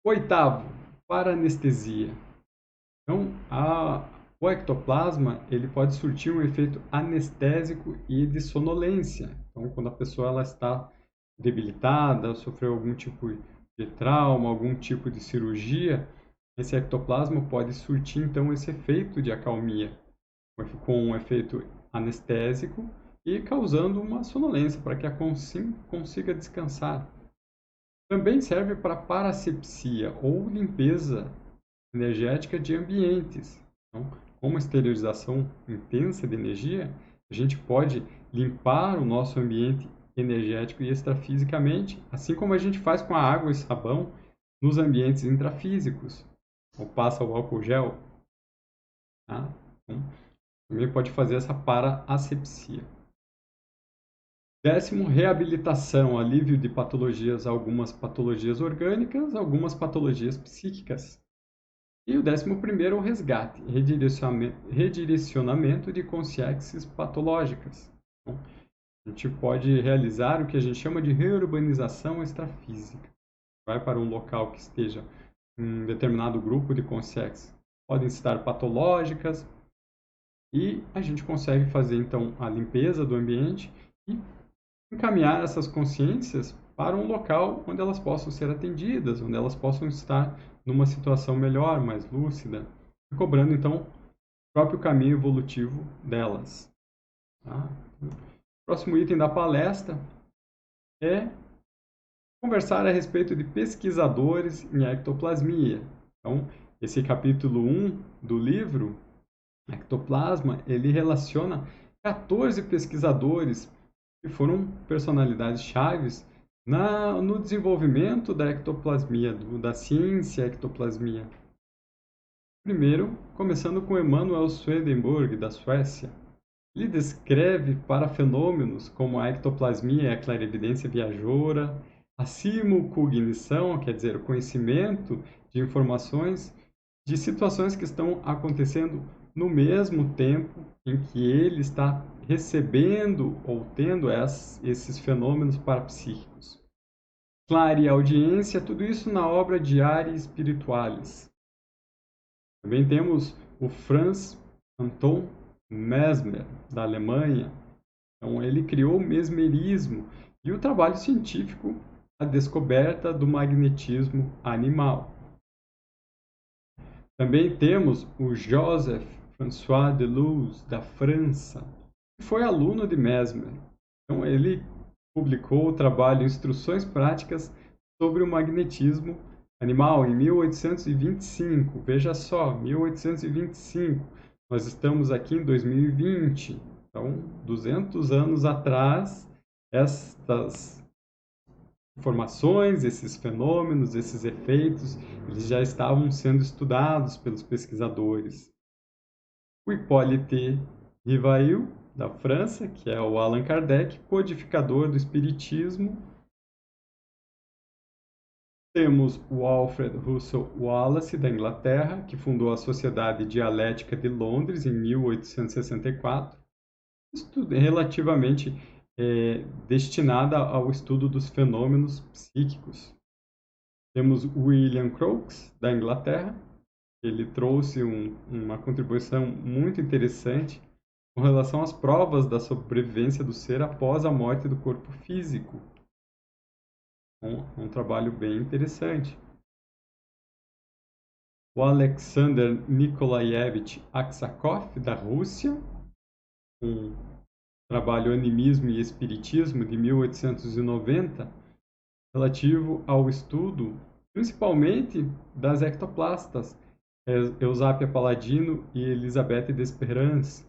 [SPEAKER 1] Oitavo, paranestesia. Então, o ectoplasma ele pode surtir um efeito anestésico e de sonolência. Então, quando a pessoa ela está debilitada, sofreu algum tipo de trauma, algum tipo de cirurgia, esse ectoplasma pode surtir então esse efeito de acalmia, com um efeito anestésico e causando uma sonolência para que a consiga descansar. Também serve para parasepsia ou limpeza energética de ambientes. Então, com uma esterilização intensa de energia, a gente pode limpar o nosso ambiente energético e extrafisicamente, assim como a gente faz com a água e sabão nos ambientes intrafísicos, ou passa o álcool gel. Tá? Então, também pode fazer essa paraasepsia. Décimo, reabilitação, alívio de patologias, algumas patologias orgânicas, algumas patologias psíquicas. E o 11º, o resgate, redirecionamento de consciências patológicas. Então, a gente pode realizar o que a gente chama de reurbanização extrafísica. Vai para um local que esteja um determinado grupo de consciências. Podem estar patológicas e a gente consegue fazer então a limpeza do ambiente e encaminhar essas consciências para um local onde elas possam ser atendidas, onde elas possam estar numa situação melhor, mais lúcida, cobrando então o próprio caminho evolutivo delas. Tá? O próximo item da palestra é conversar a respeito de pesquisadores em ectoplasmia. Então, esse capítulo 1 do livro, ectoplasma, ele relaciona 14 pesquisadores que foram personalidades chaves no desenvolvimento da ectoplasmia, da ciência ectoplasmia. Primeiro, começando com Emanuel Swedenborg, da Suécia. Ele descreve para fenômenos como a ectoplasmia e a clarividência viajoura, a simulcognição, quer dizer, o conhecimento de informações de situações que estão acontecendo no mesmo tempo em que ele está recebendo ou tendo esses fenômenos parapsíquicos. Clareaudiência, tudo isso na obra Diário Spiritualis. Também temos o Franz Anton Mesmer, da Alemanha. Então, ele criou o mesmerismo e o trabalho científico, a descoberta do magnetismo animal. Também temos o Joseph François Deleuze, da França, que foi aluno de Mesmer. Então, ele publicou o trabalho Instruções Práticas sobre o Magnetismo Animal em 1825. Veja só, 1825. Nós estamos aqui em 2020. Então, 200 anos atrás, estas informações, esses fenômenos, esses efeitos, eles já estavam sendo estudados pelos pesquisadores. O Hippolyte Rivail, da França, que é o Allan Kardec, codificador do Espiritismo. Temos o Alfred Russel Wallace, da Inglaterra, que fundou a Sociedade Dialética de Londres em 1864, relativamente destinada ao estudo dos fenômenos psíquicos. Temos William Crookes, da Inglaterra. Ele trouxe uma contribuição muito interessante com relação às provas da sobrevivência do ser após a morte do corpo físico. Um trabalho bem interessante. O Alexander Nikolaevich Aksakov, da Rússia, um trabalho Animismo e Espiritismo, de 1890, relativo ao estudo, principalmente das ectoplastas, Eusápia Palladino e Elisabeth Desperance.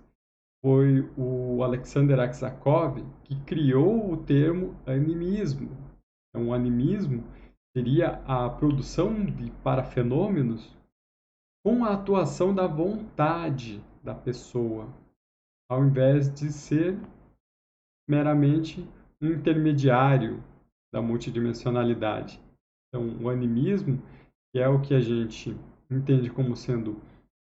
[SPEAKER 1] Foi o Alexander Aksakov que criou o termo animismo. Então, o animismo seria a produção de parafenômenos com a atuação da vontade da pessoa, ao invés de ser meramente um intermediário da multidimensionalidade. Então, o animismo, que é o que a gente entende como sendo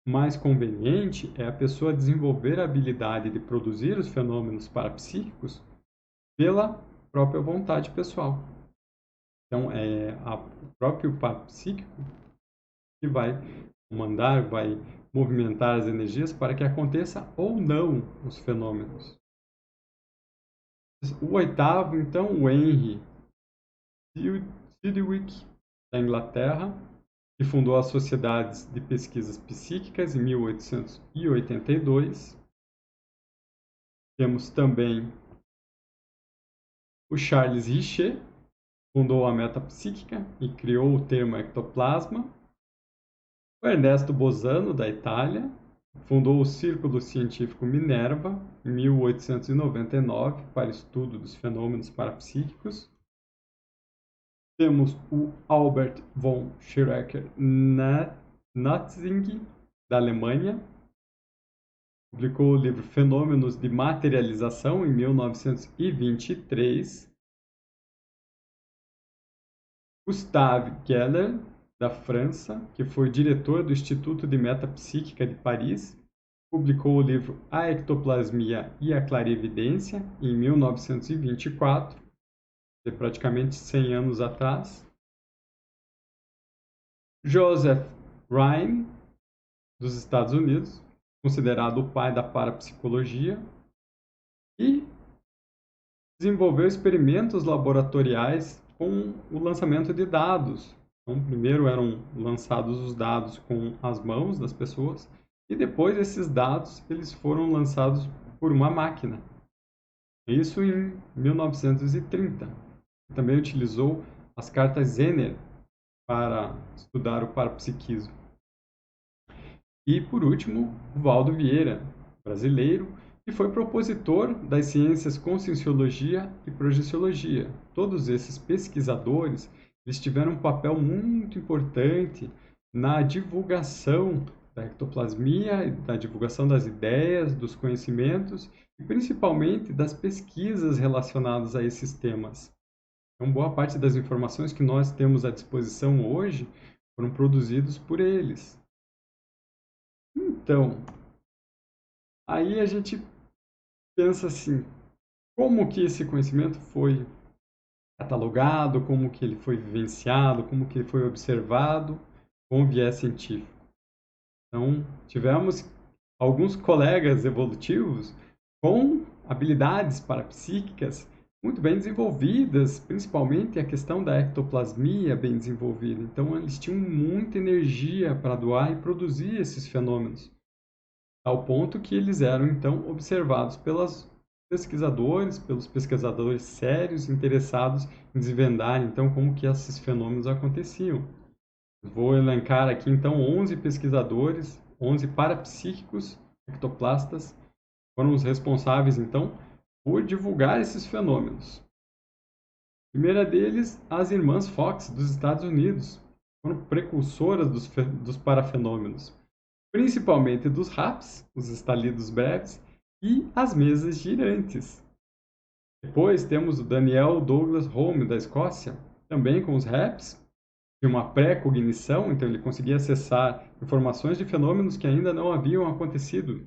[SPEAKER 1] mais conveniente, é a pessoa desenvolver a habilidade de produzir os fenômenos parapsíquicos pela própria vontade pessoal. Então, é o próprio parapsíquico que vai mandar, vai movimentar as energias para que aconteça ou não os fenômenos. O oitavo, então, o Henry Sidgwick, da Inglaterra, que fundou as Sociedades de Pesquisas Psíquicas em 1882. Temos também o Charles Richer, fundou a metapsíquica e criou o termo ectoplasma. O Ernesto Bosano, da Itália, fundou o Círculo Científico Minerva em 1899 para estudo dos fenômenos parapsíquicos. Temos o Albert von Schrecker-Notzing, da Alemanha. Publicou o livro Fenômenos de Materialização em 1923. Gustave Geller, da França, que foi diretor do Instituto de Metapsíquica de Paris, publicou o livro A Ectoplasmia e a Clarividência em 1924, praticamente 100 anos atrás. Joseph Rhine, dos Estados Unidos, considerado o pai da parapsicologia, e desenvolveu experimentos laboratoriais com o lançamento de dados. Então, primeiro eram lançados os dados com as mãos das pessoas e depois esses dados eles foram lançados por uma máquina. Isso em 1930. Também utilizou as cartas Zener para estudar o parapsiquismo. E, por último, o Valdo Vieira, brasileiro, que foi propositor das ciências Conscienciologia e Projeciologia. Todos esses pesquisadores, eles tiveram um papel muito importante na divulgação da ectoplasmia, da divulgação das ideias, dos conhecimentos e principalmente das pesquisas relacionadas a esses temas. Então, boa parte das informações que nós temos à disposição hoje foram produzidos por eles. Então, aí a gente pensa assim, como que esse conhecimento foi catalogado, como que ele foi vivenciado, como que ele foi observado com viés científico. Então, tivemos alguns colegas evolutivos com habilidades parapsíquicas muito bem desenvolvidas, principalmente a questão da ectoplasmia bem desenvolvida. Então, eles tinham muita energia para doar e produzir esses fenômenos, ao ponto que eles eram, então, observados pelos pesquisadores sérios, interessados em desvendar, então, como que esses fenômenos aconteciam. Vou elencar aqui, então, 11 pesquisadores, 11 parapsíquicos ectoplastas, foram os responsáveis, então, por divulgar esses fenômenos. A primeira deles, as irmãs Fox, dos Estados Unidos, foram precursoras dos parafenômenos, principalmente dos RAPs, os estalidos breves, e as mesas girantes. Depois temos o Daniel Douglas Home, da Escócia, também com os RAPs, de uma pré-cognição, então ele conseguia acessar informações de fenômenos que ainda não haviam acontecido.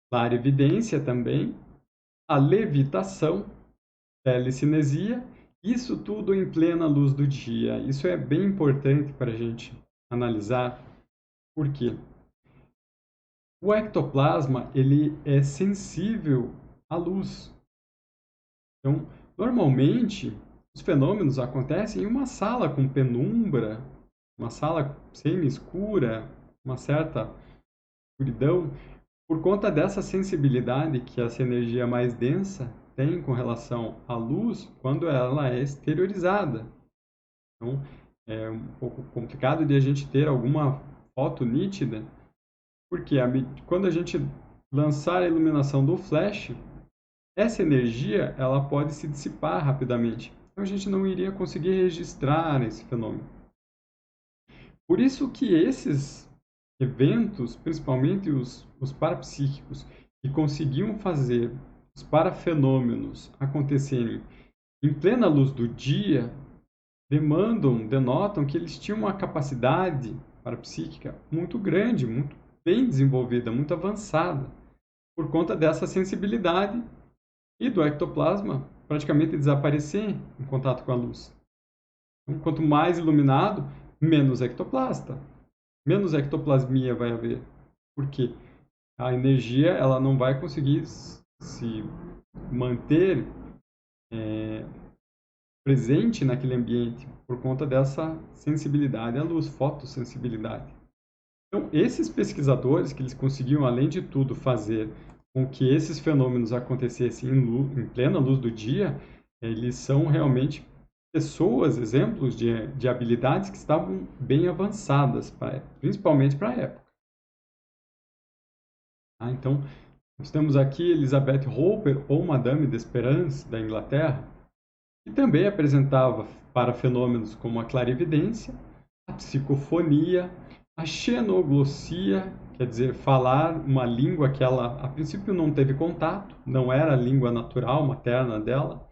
[SPEAKER 1] Clarividência também, a levitação, telecinesia, isso tudo em plena luz do dia. Isso é bem importante para a gente analisar. Por quê? O ectoplasma, ele é sensível à luz. Então, normalmente, os fenômenos acontecem em uma sala com penumbra, uma sala semi-escura, uma certa escuridão, por conta dessa sensibilidade que essa energia mais densa tem com relação à luz quando ela é exteriorizada. Então, é um pouco complicado de a gente ter alguma foto nítida, porque quando a gente lançar a iluminação do flash, essa energia ela pode se dissipar rapidamente. Então, a gente não iria conseguir registrar esse fenômeno. Por isso que esses eventos, principalmente os parapsíquicos, que conseguiam fazer os parafenômenos acontecerem em plena luz do dia, denotam que eles tinham uma capacidade parapsíquica muito grande, muito bem desenvolvida, muito avançada, por conta dessa sensibilidade e do ectoplasma praticamente desaparecer em contato com a luz. Então, quanto mais iluminado, menos ectoplasta, menos ectoplasmia vai haver. Por quê? A energia ela não vai conseguir se manter presente naquele ambiente por conta dessa sensibilidade à luz, fotossensibilidade. Então, esses pesquisadores que eles conseguiam, além de tudo, fazer com que esses fenômenos acontecessem em plena luz do dia, eles são realmente pessoas, exemplos de habilidades que estavam bem avançadas, principalmente para a época. Então, nós temos aqui Elizabeth Hopper, ou Madame d'Espérance, da Inglaterra, que também apresentava para fenômenos como a clarividência, a psicofonia, a xenoglossia, quer dizer, falar uma língua que ela, a princípio, não teve contato, não era a língua natural, materna dela,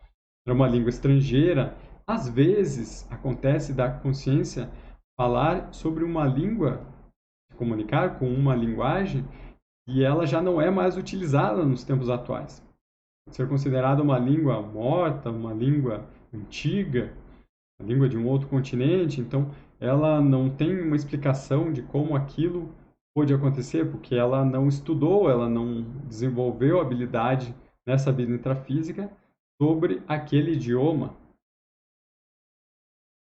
[SPEAKER 1] era uma língua estrangeira. Às vezes, acontece da consciência falar sobre uma língua, se comunicar com uma linguagem, e ela já não é mais utilizada nos tempos atuais. Pode ser considerada uma língua morta, uma língua antiga, a língua de um outro continente, então ela não tem uma explicação de como aquilo pôde acontecer, porque ela não estudou, ela não desenvolveu habilidade nessa vida intrafísica sobre aquele idioma.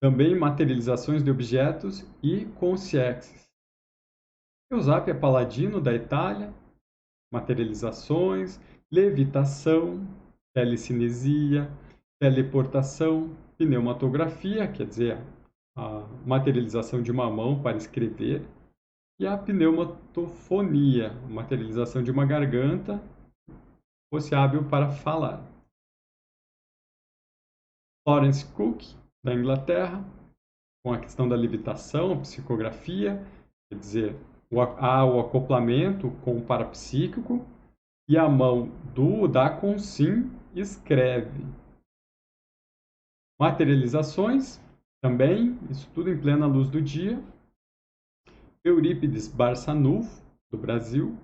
[SPEAKER 1] Também materializações de objetos e consciências. Eusapia Paladino, da Itália, materializações, levitação, telecinesia, teleportação, pneumatografia, quer dizer, a materialização de uma mão para escrever, e a pneumatofonia, materialização de uma garganta, fosse hábil para falar. Florence Cook, da Inglaterra, com a questão da levitação, psicografia, quer dizer, há o acoplamento com o parapsíquico, e a mão da Consim escreve. Materializações, também, isso tudo em plena luz do dia. Eurípides Barçanufo, do Brasil,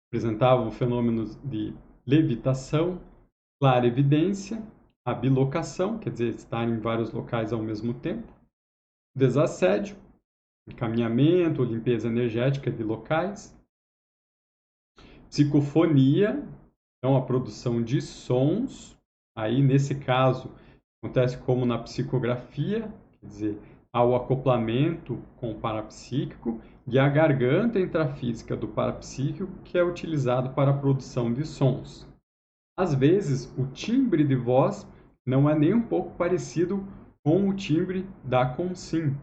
[SPEAKER 1] apresentava fenômenos de levitação, clarevidência, a bilocação, quer dizer, estar em vários locais ao mesmo tempo, desassédio, encaminhamento, limpeza energética de locais, psicofonia, então a produção de sons, aí nesse caso acontece como na psicografia, quer dizer, há o acoplamento com o parapsíquico e a garganta intrafísica do parapsíquico que é utilizado para a produção de sons. Às vezes, o timbre de voz não é nem um pouco parecido com o timbre da Consim.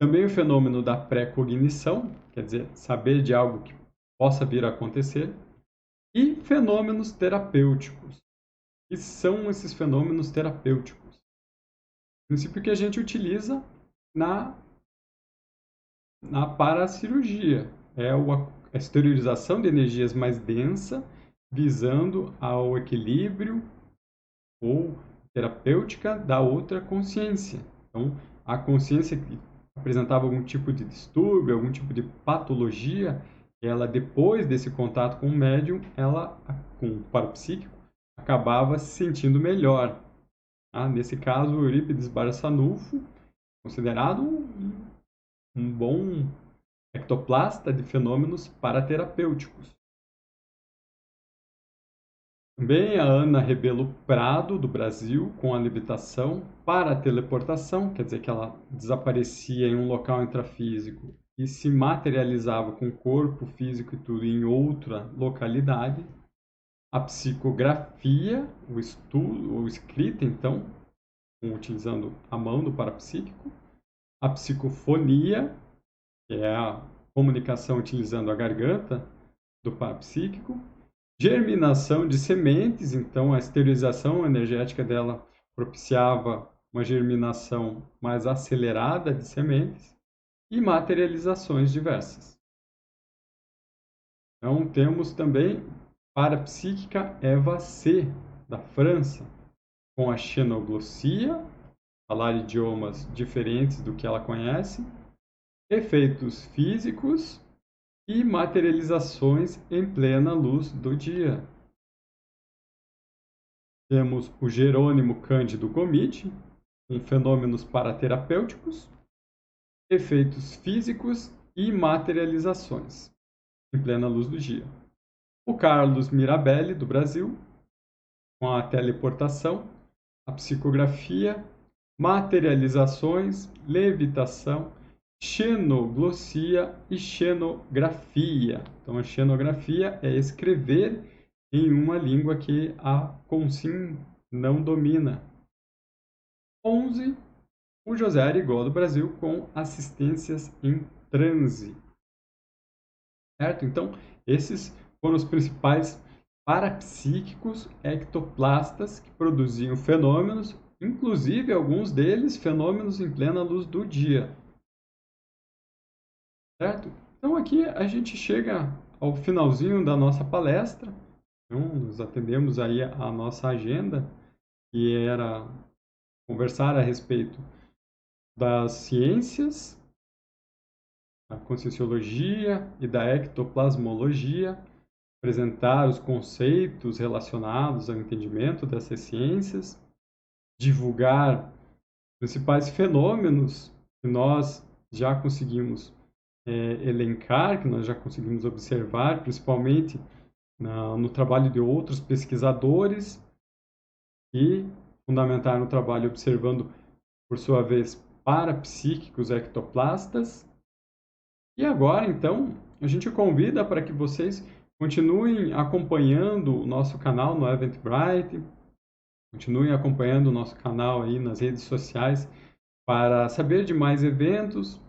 [SPEAKER 1] Também o fenômeno da pré-cognição, quer dizer, saber de algo que possa vir a acontecer, e fenômenos terapêuticos. E são esses fenômenos terapêuticos? O princípio que a gente utiliza na paracirurgia. É a esterilização de energias mais densa, visando ao equilíbrio ou terapêutica da outra consciência. Então, a consciência que apresentava algum tipo de distúrbio, algum tipo de patologia, ela depois desse contato com o médium, com o parapsíquico, acabava se sentindo melhor. Nesse caso, o Eurípides Barçanufo, considerado um bom ectoplasta de fenômenos paraterapêuticos. Também a Ana Rebelo Prado, do Brasil, com a levitação para a teleportação, quer dizer que ela desaparecia em um local intrafísico e se materializava com o corpo físico e tudo em outra localidade. A psicografia, o estudo, ou escrita, então, utilizando a mão do parapsíquico. A psicofonia, que é a comunicação utilizando a garganta do parapsíquico. Germinação de sementes, então a esterilização energética dela propiciava uma germinação mais acelerada de sementes e materializações diversas. Então temos também parapsíquica Eva C, da França, com a xenoglossia, falar idiomas diferentes do que ela conhece, efeitos físicos e materializações em plena luz do dia. Temos o Jerônimo Cândido Gomide, com fenômenos paraterapêuticos, efeitos físicos e materializações em plena luz do dia. O Carlos Mirabelli, do Brasil, com a teleportação, a psicografia, materializações, levitação, xenoglossia e xenografia. Então, a xenografia é escrever em uma língua que a Consim não domina. 11. O José Arigó, do Brasil, com assistências em transe. Certo? Então, esses foram os principais parapsíquicos ectoplastas que produziam fenômenos, inclusive alguns deles fenômenos em plena luz do dia. Certo? Então aqui a gente chega ao finalzinho da nossa palestra. Então, nós atendemos aí a nossa agenda, que era conversar a respeito das ciências, da conscienciologia e da ectoplasmologia, apresentar os conceitos relacionados ao entendimento dessas ciências, divulgar principais fenômenos que nós já conseguimos elencar, que nós já conseguimos observar, principalmente no trabalho de outros pesquisadores e fundamentaram o trabalho observando, por sua vez, parapsíquicos ectoplastas. E agora, então, a gente convida para que vocês continuem acompanhando o nosso canal no Eventbrite, continuem acompanhando o nosso canal aí nas redes sociais para saber de mais eventos,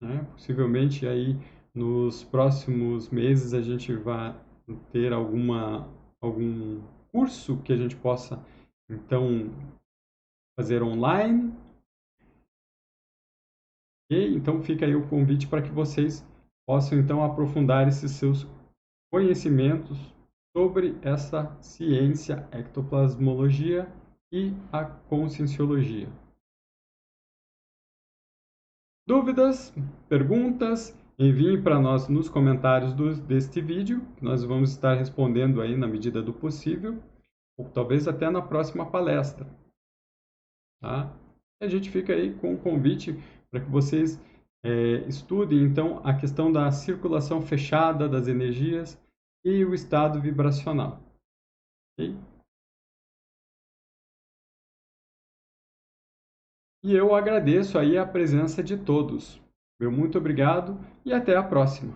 [SPEAKER 1] né? Possivelmente aí nos próximos meses a gente vai ter algum curso que a gente possa então fazer online. Ok? Então fica aí o convite para que vocês possam então aprofundar esses seus conhecimentos sobre essa ciência, ectoplasmologia e a conscienciologia. Dúvidas, perguntas, enviem para nós nos comentários deste vídeo, que nós vamos estar respondendo aí na medida do possível, ou talvez até na próxima palestra. Tá? E a gente fica aí com o convite para que vocês estudem então a questão da circulação fechada das energias e o estado vibracional. Ok? E eu agradeço aí a presença de todos. Meu muito obrigado e até a próxima.